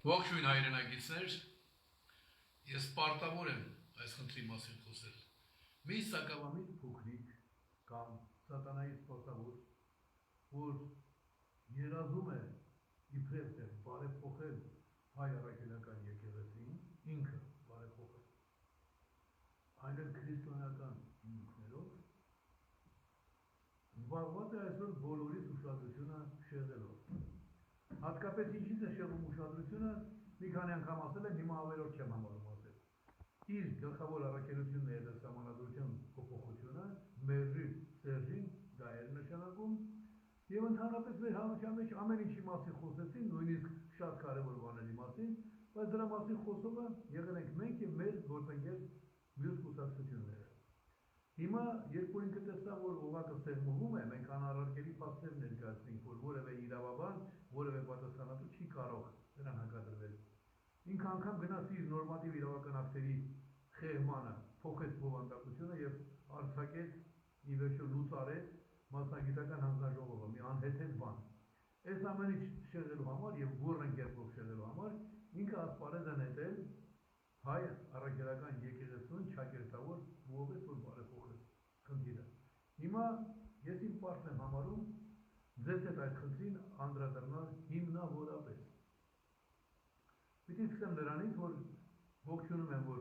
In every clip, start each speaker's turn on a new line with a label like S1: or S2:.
S1: Ողջույն հայրենակիցներ, ես պարտավոր եմ այս խնդրի մասին խոսել։ Մի սակավամիտ փոքրիկ կամ սատանայի սպասավոր, որ երազում է իբրև թե բարեփոխել հայ առաքելական եկեղեցին, ինքը բարեփոխել, այն էլ քրիստոնեական հիմունքներով, զբաղված է այսօր բոլորիս ուշադրությունը շեղելով։ Հատկապես ինչից է շեղում ուշադրությունը, մի քանի անգամ ասել եմ, հիմա ավելորդ չեմ համարում ասել։ Իր գլխավոր առաքելությունն է սահմանադրության փոփոխությունը, մերժի Սերժին դա էր նշանակում, եւ ընդհանրապես մեր հանրության մեջ ամեն ինչի մասին խոսեցին, նույնիսկ շատ կարևոր բաների մասին, բայց դրա մասին խոսողը եղել ենք մենք եւ մեր գործընկեր մյուս կուսակցությունները։ Հիմա երբ որ ինքը տեսավ, որ օղակը սեղմվում է, մենք անառարկելի փաստեր ներկայացրինք, որ որևէ իրավաբան, որևէ պատասխանատու չի կարող դրան հակադրվել։ Ինքը անգամ գնաց իր նորմատիվ իրավական ակտերի խեղմանը, փոխեց բովանդակությունը եւ արձակեց ի վերջո լուծարեց մասնագիտական հանձնաժողովը, մի անհեթեթ բան։ Այս ամեն ինչ շեղելու համար եւ գոռն կերպով շեղելու համար ինքը ասպարեզ է նետել հայ առաքելական եկեղեցուն ճակերտավոր ողես որ բարեփոխել խնդիրը։ Հիմա ես իմ պարտքն եմ համարում ձեզ հետ այդ խնդրին անդրադառնալ հիմնավորապես։ Պիտի սկսեմ նրանից, որ ողջունում եմ, որ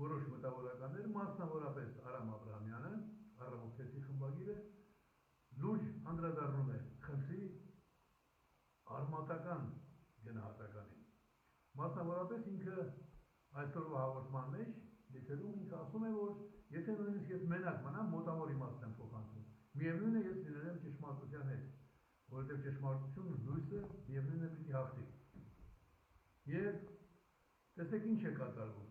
S1: որոշ մտավորականներ, մասնավորապես Արամ Աբրահամյանը, Առավոտեցի խմբագիրը, լուրջ անդրադառնում է խնդրի արմատական գնահատականին։ Մասնավորապես ինքը այսօրվա հաղորդման մեջ եթերում ինքը ասում է, որ եթե նույնիսկ ես մենակ մնամ, մոտավոր իմաստ եմ փոխանցում։ Միևնույն է ես լինել եմ ճշմարտության հետ, որովհետև ճշմարտությունն լույսը միևնույն է պիտի հաղթի։ Եվ տեսեք ինչ է կատարվում։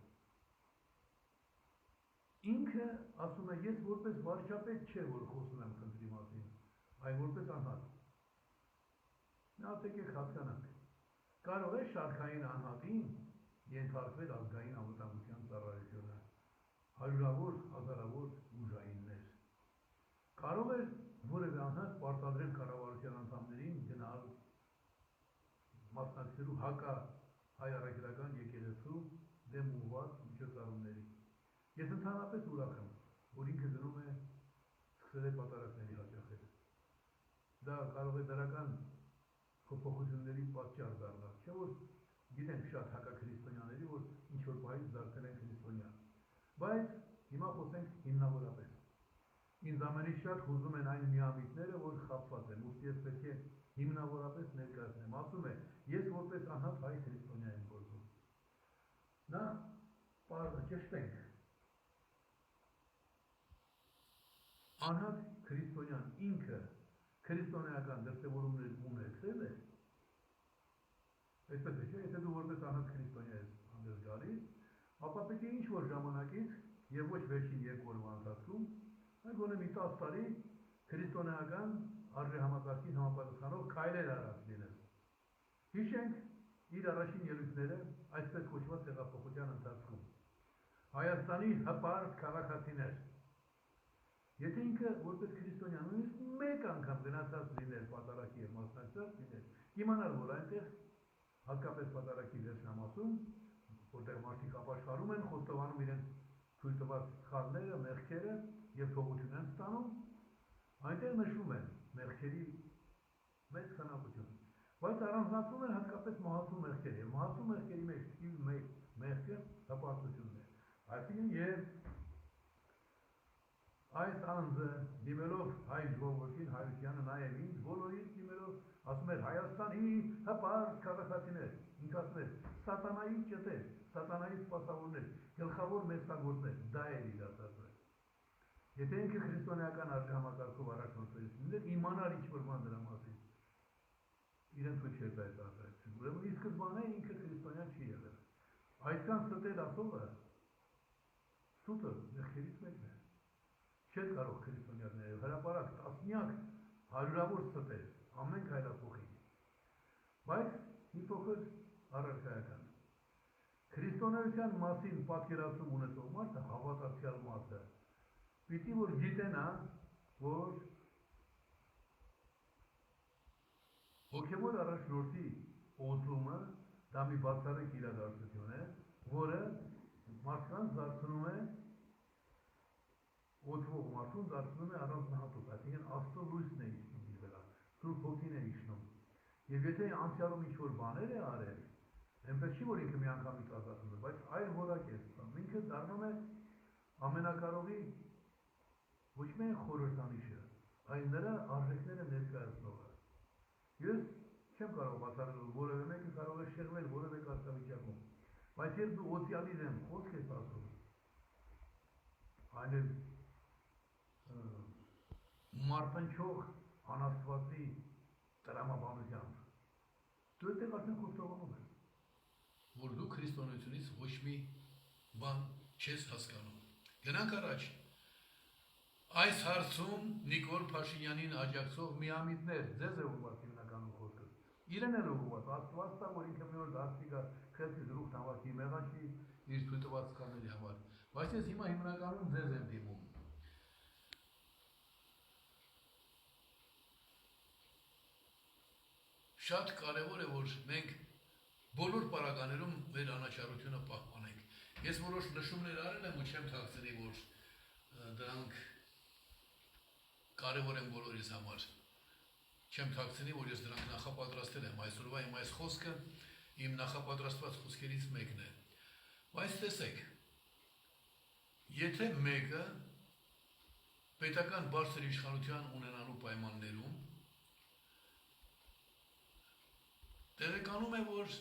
S1: Ինքը ասում է, ես որպես վարչապետ չէ, որ խոսում եմ խնդրի մասին, այլ որպես անհատ։ Նա եկեք հասկանանք։ Կարող է շարքային անհատին ենթարկվել ազգային անվտանգության ծառայությունը, հարյուրավոր, հազարավոր ուժայիններ։ Կարող է որևէ անհատ պարտադրել կառավարության անդամներին գնալ մասնակցելու հակա հայ առաքելական եկեղեցու դեմ ուղղված միջոցառումների։ Ես ընդհանրապես ուրախ եմ, որ ինքը գնում է սկսել է պատարակների հաճախել։ Դա կարող է դրական փոփոխությունների պատճառ դառնալ, չէ՞ որ գիտենք շատ հակաքրիստոնյաների, որ ինչ-որ բայից դարձել են քրիստոնյա։ Բայց հիմա խոսենք հիմնավորապես։ Ինձ ամենից շատ հուզում են այն միամիտները, որ խաբված են, ուստի ես պետք է հիմնավորապես ներկայացնեմ։ Ասում է, ես որպես անհատ հայ քրիստոնյա եմ գործում։ Նա ճշտենք։ Անհատ քրիստոնյան ինքը քրիստոնեական դրսևորումներ ունեցել է, այսպես է, չէ՞, եթե դու որպես անհատ քրիստոնյա ես հանդես գալիս, ապա պետք է ինչ-որ ժամանակից եւ ոչ վերջին 2 օրվա ընթացքում, այլ գոնե մի 10 տարի քրիստոնեական արժեհամակարգին համապատասխանող քայլեր արած լինես։ Հիշենք իր առաջին ելույթները այսպես կոչված հեղափոխության ընթացքում։ Հայաստանի հպարտ քաղաքացիներ։ Եթե ինքը որպես քրիստոնյա նույնիսկ մեկ անգամ գնացած լիներ պատարակի եւ մասնակցած լիներ, իմանալ որ այնտեղ հատկապես պատարակի վերջնամասում, որտեղ մարդիկ ապաշխարում են, խոստովանում իրենց թույլ տված սխալները, մեղքերը եւ թողություն են ստանում, այնտեղ նշվում են մեղքերի մեծ քանակություն։ Բայց առանձնացում են հատկապես մահացու մեղքերը, եւ մահացու մեղքերի մեջ թիվ 1 մեղքը հպարտությունն է։ Այսինքն եւ այս անձը դիմելով հայ ժողովրդին, հայությանը, նաեւ ինձ բոլորին դիմելով ասում էր Հայաստանի հպարտ քաղաքացիներ, ինքը ասում էր սատանայի ճտեր, սատանայի սպասավորներ, գլխավոր մեծագործներ, դա էր իր ասածը։ Եթե ինքը քրիստոնեական արժեհամակարգով առաջնորդվելուց իմանար ինչ-որ բան դրա մասին, իրեն թույլ չէր դա արտահայտություն։ Ուրեմն ի սկզբանե ինքը քրիստոնյա չի եղել։ Այսքան ստել ասողը սուտը մեղքերից մեկն է։ Չեն կարող քրիստոնյաները հրապարակ տասնյակ հարյուրավոր ստեր, ամեն քայլափոխի։ Բայց մի փոքր առարկայական։ Քրիստոնեության մասին պատկերացում ունեցող մարդը, հավատացյալ մարդը, պիտի որ գիտենա, որ հոգևոր առաջնորդի օծումը դա դա մի բացառիկ իրադարձություն է, որը մարդկանց դարձնում է օդվող մարդուն դարձնում է առանձնահատուկ, այսինքն Աստծո լույսն է իջնում իր վրա, Սուրբ Հոգին է իջնում։ Եվ եթե անցյալում ինչ-որ բաներ է արել, այնպես չի, որ ինքը միանգամից ազատվում է, բայց այլ որակ է ստանում, ինքը դառնում է ամենակարողի ոչ միայն խորհրդանիշը, այլ նրա արժեքները ներկայացնողը։ Ես չեմ կարող բացառել, որևէ մեկը կարող է շեղվել որևէ կարգավիճակում, բայց երբ դու օծյալի դեմ խոսք ես ասում, այն էլ մարտնչող անաստվածի տրամաբանությամբ, դու այդտեղ արդեն խոստովանում ես,
S2: որ դու քրիստոնեությունից ոչ մի բան չես հասկանում։ Գնանք առաջ։ Այս հարցում Նիկոլ Փաշինյանին աջակցող
S1: միամիտներ, ձեզ է ուղղված հիմնականում խոսքը, իրեն էլ ուղղված, Աստված տա, որ ինքը մի օր դարձի գա խելքի զրուխտ հավաքի մեղաչի
S2: իր թույլտվածքների համար։ Բայց ես հիմա հիմնականում ձեզ եմ դիմում։ Շատ կարևոր է, որ մենք բոլոր պարագաներում մեր անաչառությունը պահպանենք։ Ես որոշ նշումներ արել եմ ու չեմ թաքցնի, որ դրանք կարևոր են բոլորիս համար։ Չեմ թաքցնի, որ ես դրանք նախապատրաստել եմ, այսօրվա իմ այս խոսքը իմ նախապատրաստված խոսքերից մեկն է։ Բայց տեսեք, եթե մեկը պետական բարձր իշխանության ունենալու պայմաններում տեղեկանում է, որ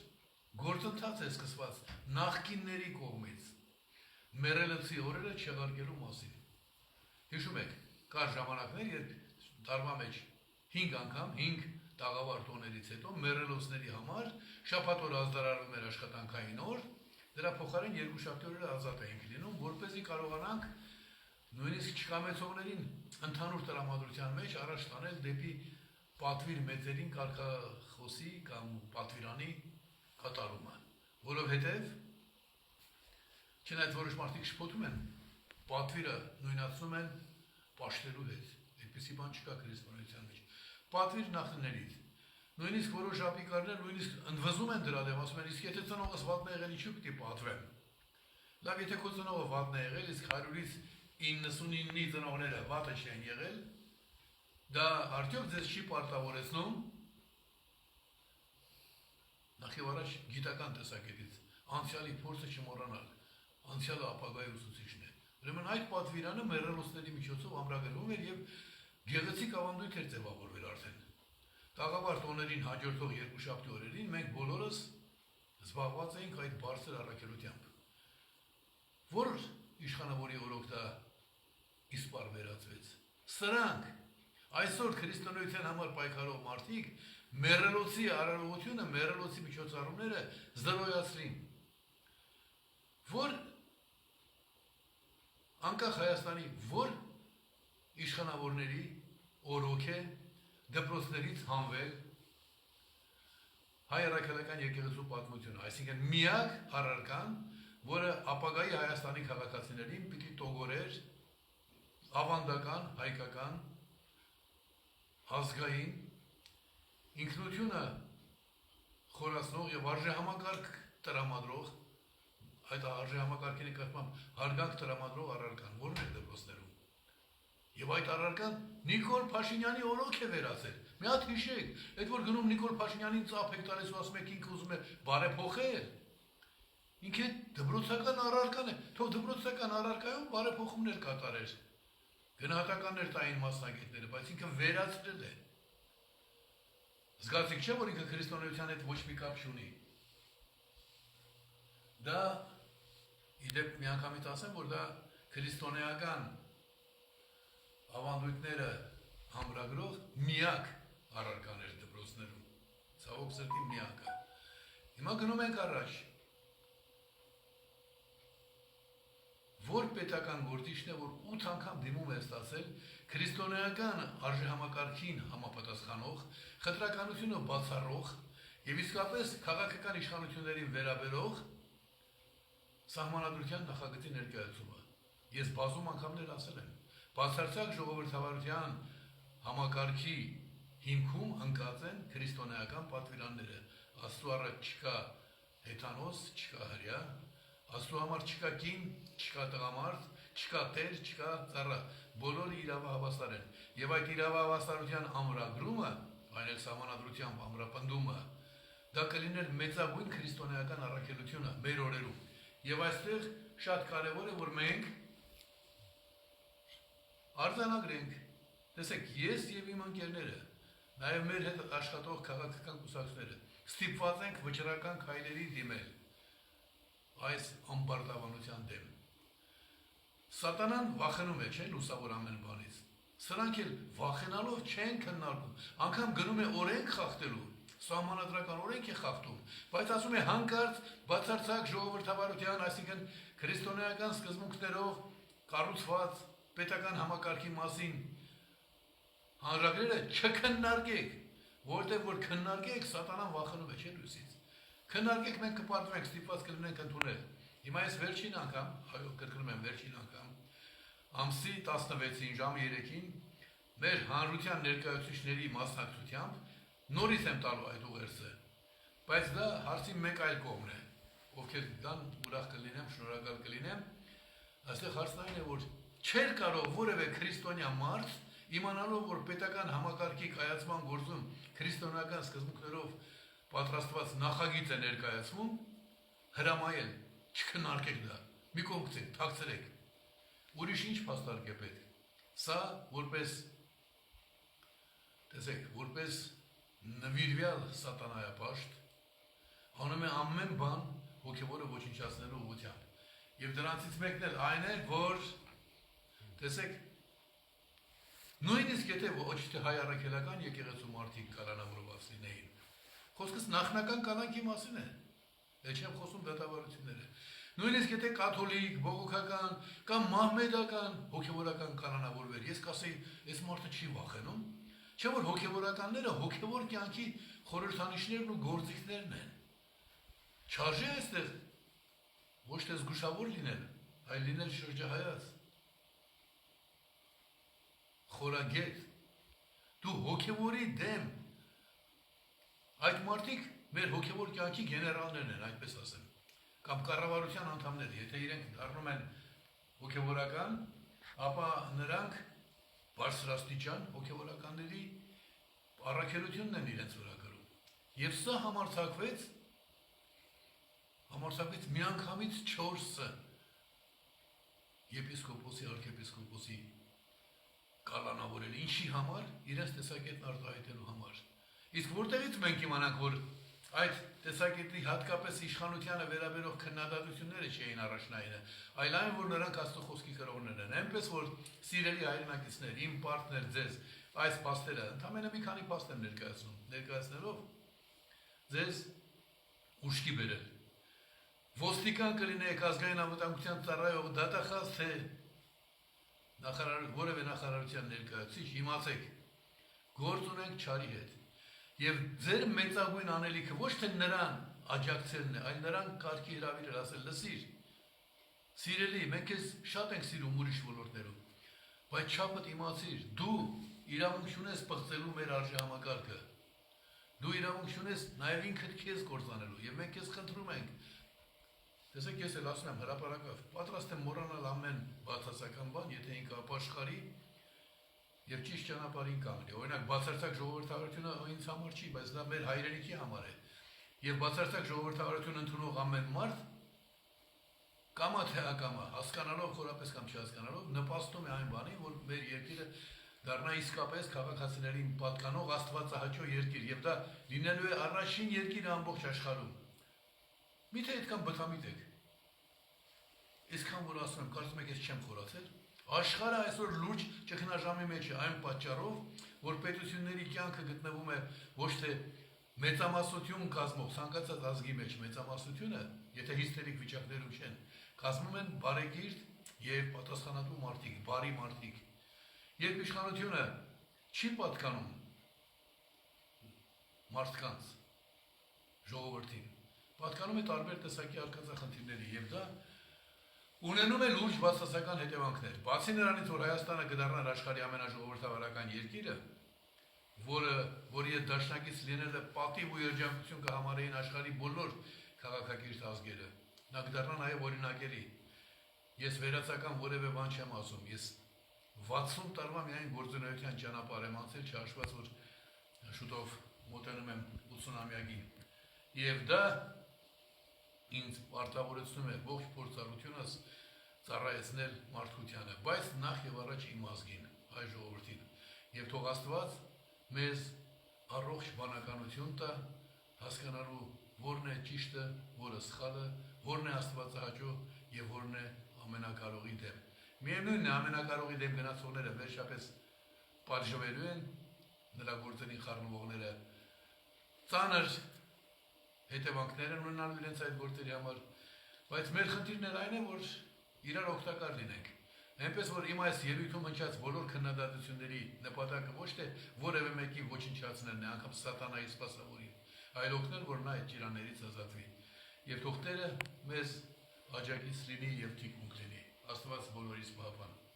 S2: գործընթաց է սկսված նախկինների կողմից մեռելոցի օրերը չեղարկելու մասին։ Հիշում եք, կար ժամանակներ, երբ տարվա մեջ 5 անգամ, 5 տաղավար տոներից հետո մեռելոցների համար շաբաթ օր ազդարարվում էր աշխատանքային օր, դրա փոխարեն երկուշաբթի օրերը ազատ էինք լինում, որպեսզի կարողանանք նույնիսկ չկամեցողներին ընդհանուր տրամադրության մեջ առաջ տանել դեպի պատվիր մեծերին կարգախոսի կամ պատվիրանի կատարումը, որովհետև չնայած որոշ մարդիկ շփոթում են, պատվիրը նույնացնում են պաշտելու հետ, այդպիսի բան չկա քրիստոնեության մեջ, պատվիր նախններից, նույնիսկ որոշ ապիկարներ նույնիսկ ընդվզում են դրա դեմ, ասում են, իսկ եթե ծնողս վատն է եղել, ինչու պիտի պատվեմ, լավ, եթե քո ծնողը վատն է եղել, իսկ 100-ից 99-ի ծնողները վատը չեն եղել, դա արդյոք ձեզ չի պարտավորեցնում նախ եւ առաջ գիտական տեսակետից անցյալի փորձը չմոռանալ, անցյալը ապագայի ուսուցիչն է։ Ուրեմն այդ պատվիրանը մեռելոցների միջոցով ամրագրվում էր եւ գեղեցիկ ավանդույթ էր ձևավորվել արդեն։ Տաղավար տոներին հաջորդող երկուշաբթի օրերին մենք բոլորս զբաղված էինք այդ բարձր առաքելությամբ։ Որ իշխանավորի օրոք դա իսպար վերածվեց։ Սրանք այսօր քրիստոնեության համար պայքարող մարդիկ մեռելոցի արարողությունը, մեռելոցի միջոցառումները զրոյացրին, որ անկախ Հայաստանի որ իշխանավորների օրոք է դպրոցներից հանվել հայ առաքելական եկեղեցու պատմությունը, այսինքն միակ առարկան, որը ապագայի Հայաստանի քաղաքացիներին պիտի տոգորեր ավանդական, հայկական, ազգային ինքնությունը խորացնող եւ արժեհամակարգ տրամադրող, այդ արժեհամակարգի նկատմամբ հարգանք տրամադրող առարկան, որն է դպրոցներում։ Եվ այդ առարկան Նիկոլ Փաշինյանի օրոք է վերածել։ Մի հատ հիշեք, այդ որ գնում Նիկոլ Փաշինյանին ծափ եք տալիս ու ասում եք ինքը ուզում է բարեփոխել։ Ինքը դպրոցական առարկան է, թող դպրոցական առարկայում բարեփոխումներ կատարեր։ Գնահատականներ տային մասնագետները, բայց ինքը վերացրել է։ Զգացիք չէ, որ ինքը քրիստոնեության հետ ոչ մի կապ չունի։ Դա իդեպ միանգամից ասեմ, որ դա քրիստոնեական ավանդույթները ամրագրող միակ առարկան էր դպրոցներում, ցավոք սրտի միակը։ Հիմա գնում ենք առաջ։ Որ պետական գործիչն է, որ 8 անգամ դիմում է ստացել քրիստոնեական արժեհամակարգին համապատասխանող, խտրականությունը բացառող եւ իսկապես քաղաքական իշխանություններին վերաբերող սահմանադրության նախագծի ներկայացումը։ Ես բազում անգամներ ասել եմ, բացարձակ ժողովրդավարության համակարգի հիմքում ընկած են քրիստոնեական պատվիրանները։ Աստծո առաջ չկա հեթանոս, չկա հրյա, Աստծո համար չկա կին, չկա տղամարդ, չկա տեր, չկա ծառա, բոլորը իրավահավասար են։ Եվ այդ իրավահավասարության ամրագրումը, այն էլ սահմանադրությամբ ամրապնդումը, դա կլիներ մեծագույն քրիստոնեական առաքելությունը մեր օրերում։ Եվ այստեղ շատ կարևոր է, որ մենք արձանագրենք, տեսեք, ես եւ իմ ընկերները, նաեւ մեր հետ աշխատող քաղաքական կուսակցները ստիպված ենք վճռական քայլերի դիմել այս ամբարտավանության դեմ։ Սատանան վախենում է, չէ՞, լուսավոր ամեն բանից։ Սրանք էլ վախենալով չեն քննարկում, անգամ գնում է օրենք խախտելու, սահմանադրական օրենք է խախտում, բայց ասում է հանկարծ բացարձակ ժողովրդավարության, այսինքն քրիստոնեական սկզբունքներով կառուցված պետական համակարգի մասին հանրագրերը չքննարկեք, որտեղ որ քննարկեք, սատանան վախենում է, չէ՞ լույսից։ Քննարկեք, մենք կպարտվենք, ստիպված կլինենք ընդունել։ Հիմա ես վերջին անգամ, այո, կրկնում եմ վերջին անգամ, ամսի 16-ին ժամը 3-ին մեր հանրության ներկայացուցիչների մասնակցությամբ նորից եմ տալու այդ ուղերձը, բայց դա հարցի մեկ այլ կողմն է, ովքեր դան ուրախ կլինեմ, շնորհակալ կլինեմ, այստեղ հարցն այն է, որ չէր կարող որևէ քրիստոնյա մարդ իմանալով, որ պետական համակարգի կայացման գործում քրիստոնեական սկզբունքներով պատրաստված նախագիծ է ներկայացվում, հրամայել, չքննարկեք դա, մի կողմցեք, թաքցրեք, ուրիշ ինչ փաստարկ է պետք։ Սա որպես, տեսեք, որպես նվիրվյալ սատանայապաշտ, անում է ամեն բան հոգևորը ոչնչացնելու ուղղությամբ։ Եվ դրանցից մեկն էլ այն է, որ, տեսեք, նույնիսկ եթե ոչ թե հայ առաքելական եկեղեցու մարդիկ կալանավորված լինեին, խոսքս նախնական կանանքի մասին է, էլ չեմ խոսում դատավարությունները։ Նույնիսկ եթե կաթոլիկ, բողոքական կամ մահմեդական հոգևորական կանանավորվեր, ես կասեի, այս մարդը չի վախենում, չէ՞ որ հոգևորականները հոգևոր կյանքի խորհրդանիշներն ու գործիքներն են։ Չարժե այստեղ ոչ թե զգուշավոր լինել, այլ լինել շրջահայաց, խորագետ, դու հոգևորի դեմ, այդ մարդիկ մեր հոգևոր կյանքի գեներալներն են, այդպես ասեմ, կամ կառավարության անդամներ, եթե իրենք դառնում են հոգևորական, ապա նրանք բարձրաստիճան հոգևորականների առաքելությունն են իրենց վրա կրում։ Եվ սա համարձակվեց միանգամից 4-ը եպիսկոպոսի, արքեպիսկոպոսի կալանավորել, ինչի համար, իրենց տեսակետն արտահայտելու համար։ Իսկ որտեղից մենք իմանանք, որ այդ տեսակետի հատկապես իշխանությանը վերաբերող քննադատությունները չէին առաջնայինը, այլ այն, որ նրանք Աստծո խոսքի կրողներն են, այնպես որ սիրելի հայրենակիցներ, իմ պարտներ ձեզ այս փաստերը, ընդամենը մի քանի փաստ եմ ներկայացնելով ձեզ ուշքի բերել։ Ոստիկան կլինեք, ազգային անվտանգության ծառայող, դատախազ, թե որևէ նախարարության ներկայացուցիչ, իմացեք, գործ ունենք չարի հետ։ Եվ ձեր մեծագույն անելիքը ոչ թե նրան աջակցելն է, այլ նրան կարգի հրավիրել, ասել, լսիր, սիրելի, մենք ես շատ ենք սիրում ուրիշ ոլորտներում, բայց չափդ իմացիր, դու իրավունք չունես պղծելու մեր արժեհամակարգը, դու իրավունք չունես նաև ինքդ քեզ կործանելու, եւ մենք քեզ խնդրում ենք, տեսեք, ես էլ ասում եմ հրապարակավ, պատրաստ եմ մոռանալ ամեն բացասական բան, եթե ինքը ապաշխարի եւ ճիշտ ճանապարհին կանգնի։ Օրինակ, բացարձակ ժողովրդավարությունը ինձ համար չի, բայց դա մեր հայրենիքի համար է։ Եվ բացարձակ ժողովրդավարություն ընդունող ամեն մարդ կամա թե ակամա, հասկանալով խորապես կամ չհասկանալով, նպաստում է այն բանին, որ մեր երկիրը դառնա իսկապես քաղաքացիներին պատկանող աստվածահաճո երկիր, եւ դա լինելու է առաջին երկիրը ամբողջ աշխարհում։ Միթե այդքան բթամիտ եք։ Այսքան որ ասում եմ, կարծում եք ես չեմ խորացել։ Աշխարհը այսօր լուրջ ճգնաժամի մեջ է այն պատճառով, որ պետությունների կյանքը գտնվում է ոչ թե մեծամասնություն կազմող ցանկացած ազգի մեջ, մեծամասնությունը, եթե հիստերիկ վիճակներում չեն, կազմում են բարեկիրթ եւ պատասխանատու մարդիկ, բարի մարդիկ։ Երբ իշխանությունը չի պատկանում մարդկանց, ժողովրդին, պատկանում է տարբեր տեսակի արկածախնդիրների եւ դա ունենում է լուրջ բացասական հետևանքներ։ Բացի նրանից, որ Հայաստանը կդառնա աշխարհի ամենաժողովրդավարական երկիրը, որի հետ դաշնակից լինելը պատիվ ու երջանկություն կհամարեին աշխարհի բոլոր քաղաքակիրթ ազգերը։ Նա կդառնա նաև օրինակելի։ Ես վերացական որևէ բան չեմ ասում, ես 60 տարվա միայն գործունեության ճանապարհ եմ անցել, չհաշված որ շուտով մոտենում եմ 80-ամյակին։ Եվ դա ինձ պարտավորեցնում է ողջ փորձառությունս ծառայեցնել մարդկությանը, բայց նախ եւ առաջ իմ ազգին, հայ ժողովրդին։ Եվ թող Աստված մեզ առողջ բանականություն տա, հասկանալու որն է ճիշտը, որը սխալը, որն է Աստվածահաճո եւ որն է ամենակարողի դեմ։ Միևնույնն է, ամենակարողի դեմ գնացողները վերջապես պատժվելու են, նրա գործերին խառնվողները ծանր հետևանքներ են ունենալու իրենց այդ գործերի համար, բայց մեր խնդիրն այն է, որ իրար օգտակար լինենք։ Այնպես որ իմ այս ելույթում հնչած բոլոր քննադատությունների նպատակը ոչ թե որևէ մեկի ոչնչացնելն է, անգամ սատանայի սպասավորին, այլ օգնել, որ նա այդ ճիրաներից ազատվի։ Եվ թող Տերը մեզ աջակից լինի եւ թիկունք լինի։ Աստված բոլորիս պահապան։